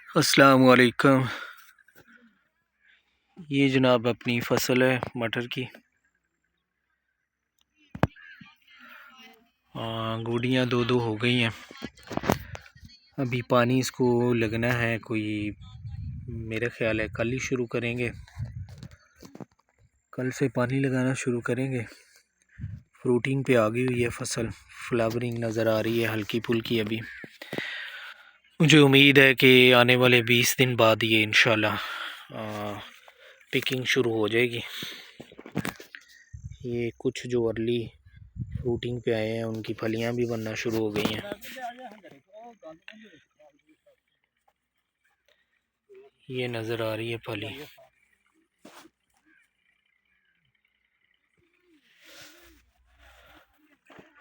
अस्सलाम वालेकुम। ये जनाब अपनी फसल है मटर की। गोडियाँ दो दो हो गई हैं। अभी पानी इसको लगना है, कोई मेरा ख्याल है कल ही शुरू करेंगे। कल से पानी लगाना शुरू करेंगे। फ्रूटिंग पे आ गई हुई है फसल, फ्लावरिंग नज़र आ रही है हल्की फुल्की। अभी मुझे उम्मीद है कि आने वाले 20 दिन बाद ये इंशाल्लाह पिकिंग शुरू हो जाएगी। ये कुछ जो अर्ली फ्रूटिंग पे आए हैं उनकी फलियां भी बनना शुरू हो गई हैं। ये नज़र आ रही है फली।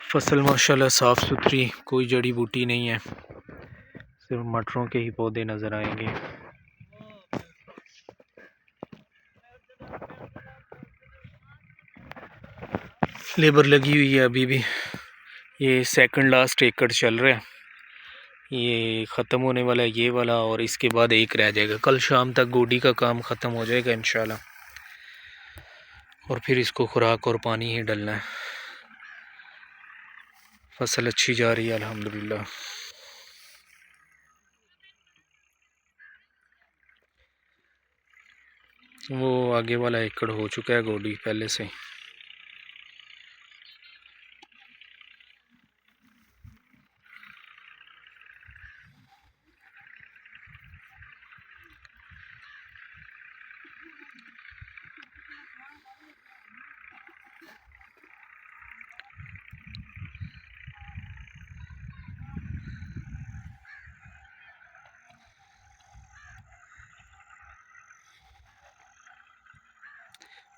फसल माशाल्लाह साफ़ सुथरी, कोई जड़ी बूटी नहीं है, सिर्फ मटरों के ही पौधे नज़र आएंगे। लेबर लगी हुई है अभी भी। ये सेकंड लास्ट एकड़ चल रहा है, ये ख़त्म होने वाला है ये वाला, और इसके बाद एक रह जाएगा। कल शाम तक गोडी का काम ख़त्म हो जाएगा इंशाल्लाह, और फिर इसको खुराक और पानी ही डलना है। फसल अच्छी जा रही है अल्हम्दुलिल्लाह। वो आगे वाला एकड़ हो चुका है गोडी पहले से।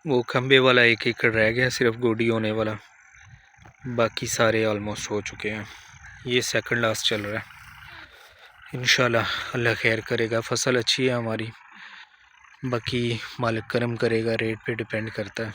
वो खंबे वाला एक एकड़ रह गया सिर्फ गोडी होने वाला, बाकी सारे ऑलमोस्ट हो चुके हैं। ये सेकंड लास्ट चल रहा है। इंशाल्लाह अल्लाह खैर करेगा, फसल अच्छी है हमारी, बाकी मालिक करम करेगा, रेट पे डिपेंड करता है।